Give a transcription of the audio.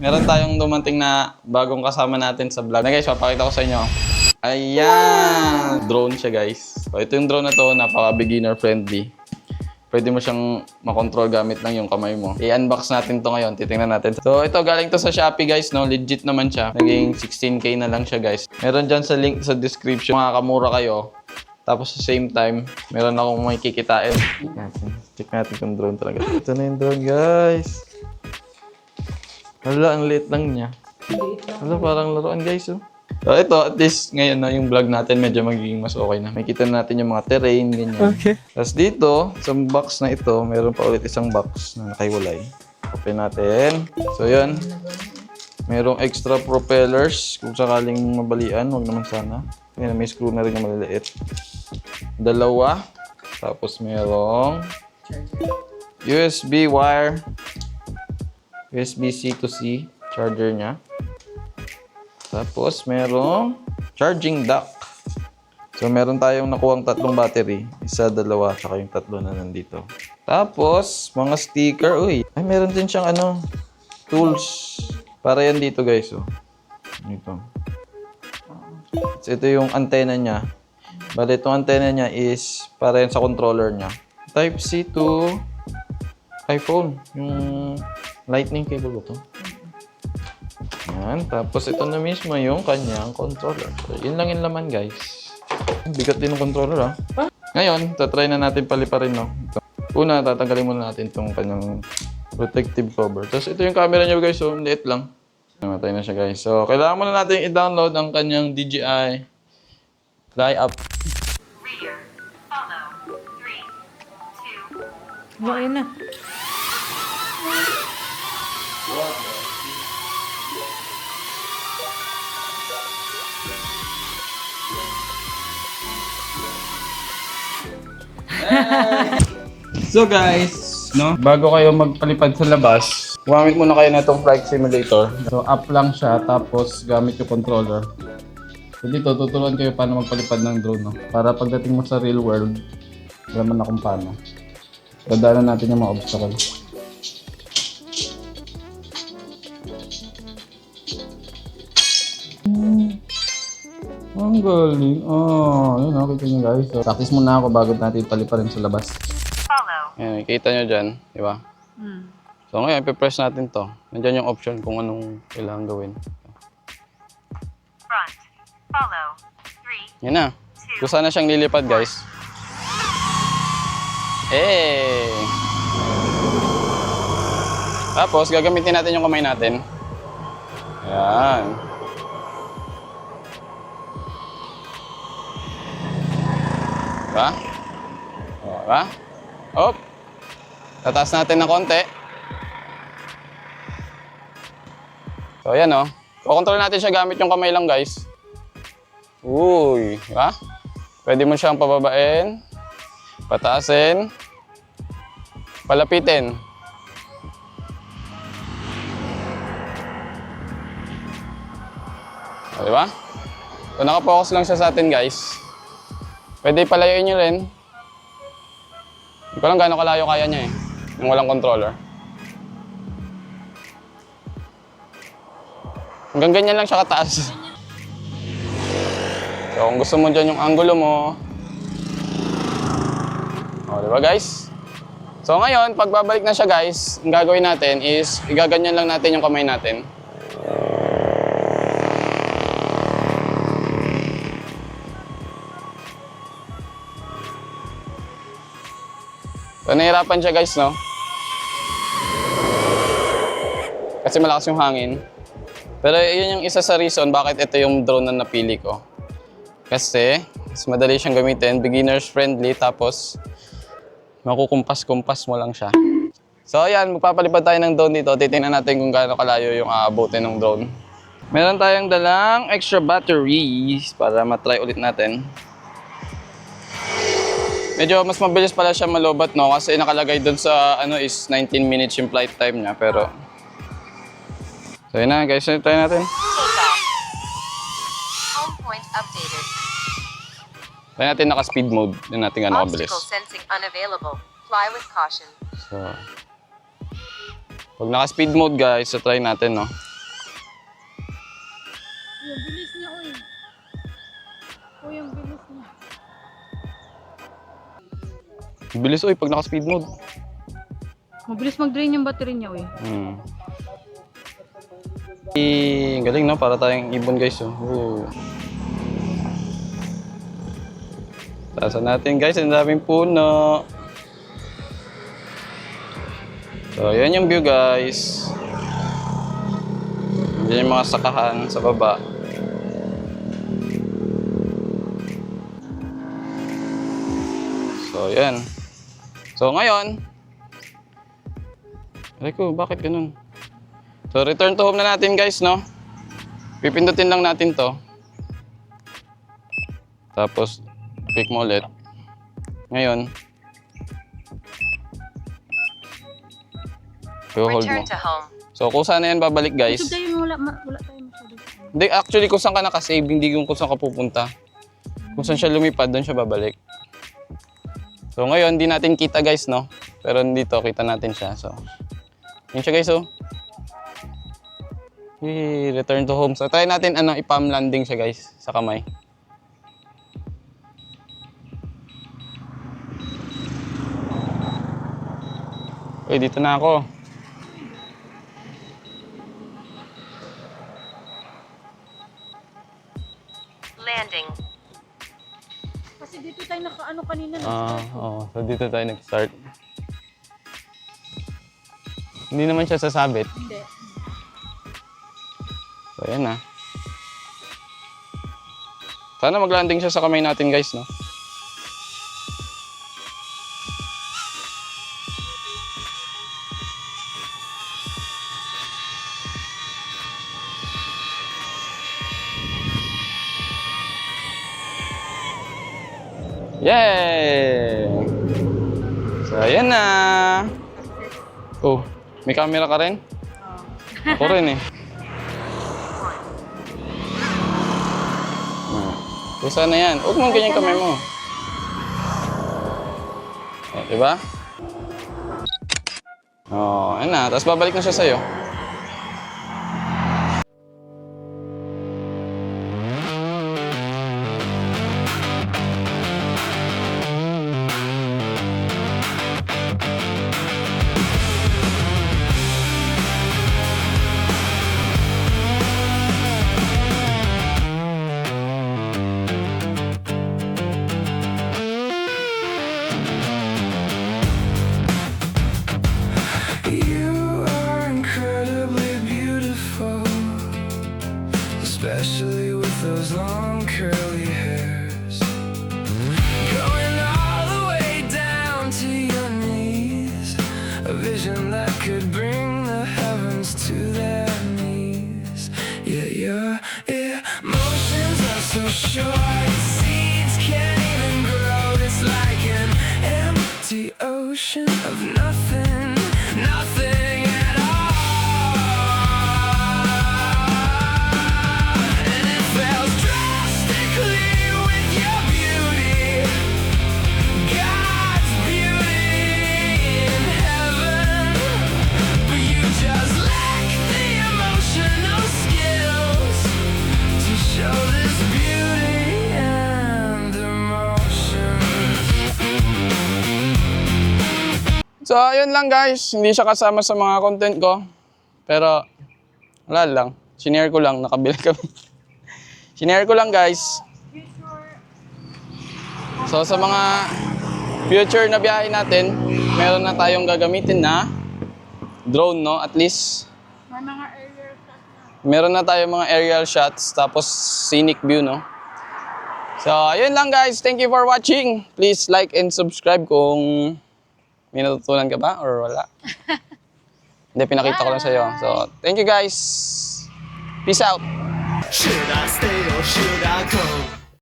Meron tayong dumating na bagong kasama natin sa vlog. Na guys, papakita ko sa inyo. Ayan! Drone siya guys. So, ito yung drone na to, napaka-beginner friendly. Pwede mo siyang makontrol gamit lang yung kamay mo. I-unbox natin to ngayon. Titingnan natin. So, ito galing to sa Shopee guys, no? Legit naman siya. Naging 16K na lang siya guys. Meron dyan sa link sa description. Makakamura kayo. Tapos sa same time, meron akong may kikitain. Check natin yung drone talaga. Ito na yung drone guys. Hala, ang liit lang niya. Hala, parang laruan guys, oh. So, ito, at least ngayon na yung vlog natin medyo magiging mas okay na. Makita natin yung mga terrain, ganyan. Okay. Tapos dito, sa box na ito, meron pa ulit isang box na nakaiwalay. Open natin. So, yun. Merong extra propellers. Kung sakaling mabalian, wag naman sana. Yan, may screw na rin na maliliit. Dalawa. Tapos merong USB wire. USB-C to C charger niya. Tapos merong charging dock. So meron tayong nakuhang tatlong battery. Isa, dalawa, saka yung tatlo na nandito. Tapos mga sticker. Uy, ay meron din siyang ano, tools. Para yan dito guys. Oh. Ito. So, ito yung antenna niya. Bale, itong antenna niya is para yan sa controller niya. Type-C to iPhone. Yung lightning cable ba ito? Yan. Tapos ito na mismo yung kanyang controller. So, yun lang yung laman guys. Bigat din ng controller Ngayon, tatry na natin paliparin no. Ito. Una, tatanggalin muna natin itong kanyang protective cover. Tapos ito yung camera niya guys. So, liit lang. Namatay na siya guys. So, kailangan muna natin i-download ang kanyang DJI Fly App. Rear, follow, 3, 2, Oh, ayun na. So guys, no, bago kayo magpalipad sa labas, gumamit muna kayo na itong flight simulator. So up lang siya, tapos gamit yung controller. So dito, tuturuan kayo paano magpalipad ng drone, no? Para pagdating mo sa real world, alam mo na kung paano. Dadaanan natin yung mga obstacle. Ang galing. Oh, yun, kita nyo guys. So, practice muna ako bago natin paliparin sa labas. follow, Ayan, kita nyo dyan, di ba? So ngayon, ipipress natin to. Nandiyan yung option kung anong kailangan gawin. front, follow, 3, Yan na. Kusa na siyang lilipad, guys. Eh. Tapos, gagamitin natin yung kamay natin. Ayan. Diba? O, diba? Hop. Tataas natin ng konti. So, ayan o. Kukontrol natin siya gamit yung kamay lang, guys. Uy, diba? Pwede mo siyang pababain, pataasin, palapitin. O, diba? So, nakapokus lang siya sa atin, guys. Pwede palayuin nyo rin. Hindi ko lang gaano kalayo kaya niya eh. Yung walang controller. Hanggang ganyan lang siya kataas. So kung gusto mo dyan yung angulo mo. O, diba guys? So ngayon, pag babalik na siya guys, ang gagawin natin is, igaganyan lang natin yung kamay natin. So, nahirapan siya guys, no? Kasi malakas yung hangin. Pero yun yung isa sa reason bakit ito yung drone na napili ko. Kasi, mas madali siyang gamitin, beginners friendly, tapos makukumpas-kumpas mo lang siya. So, ayan, magpapalipad tayo ng drone dito. Titingnan natin kung gaano kalayo yung aabutin ng drone. Meron tayong dalang extra batteries para matry ulit natin. Medyo mas mabilis pala siya malobat, no? Kasi nakalagay doon sa ano is 19 minutes yung flight time niya, pero so yun na guys, try natin. home point updated, Try natin naka-speed mode, yun natin gano'ng kabilis. obstacle sensing unavailable, fly with caution. So, pag naka-speed mode guys, so try natin, no? Bilis oy pag naka-speed mode. Mabilis mag-drain yung battery niya, uy. Ang galing no, para tayong ibon guys. Oh. Taasan natin guys, ang daming puno. So, yan yung view guys. Yan yung mga sakahan sa baba. So, yan. So, ngayon, aray ko, bakit ganun? So, return to home na natin guys, no? Pipindutin lang natin to. Tapos, pick mo ulit. Ngayon, i-hold mo. Return to home. So, kung saan na yan babalik guys. Gusto tayo wala tayo masyado. Hindi, actually, kung saan ka nakasave, hindi yung kung saan ka pupunta. Kung saan siya lumipad, doon siya babalik. So, ngayon, hindi natin kita guys, no? Pero dito, kita natin siya. So, yun siya guys, oh. Return to home. So, try natin, i-palm landing siya guys, sa kamay. Uy, dito na ako. Landing. Kasi dito tayo naka-ano kanina. Oo. So, dito tayo nag-start. Hindi naman siya sasabit. Hindi. So, ayan na. Sana mag-landing siya sa kamay natin, guys, no? Yay! So, ayan na. Oh, may camera ka rin? Ako rin eh. Kusa na yan. Huwag mong ganyan kamay mo. Oh, diba? Oh, ayan na. Tapos babalik na siya sa'yo. You are incredibly beautiful, especially with those long curly hairs going all the way down to your knees. A vision that could bring the heavens to their knees. Yeah, your emotions are so short, seeds can't even grow. It's like an empty ocean of nothing. Nothing at all, and it fails drastically with your beauty, God's beauty in heaven. But you just lack the emotional skills to show this beauty and emotion. So, ayun lang guys. Hindi siya kasama sa mga content ko. Pero, wala lang. Sinare ko lang. Nakabili kami. Sinare ko lang guys. So, sa mga future na biyahe natin, meron na tayong gagamitin na drone, no? At least, May mga aerial shots na. meron na tayong mga aerial shots. Tapos, scenic view, no? So, ayun lang guys. Thank you for watching. Please like and subscribe kung may natutunan ka ba or wala? Hindi, pinakita ko lang sa'yo. So, thank you guys. Peace out. Should I stay or should I go?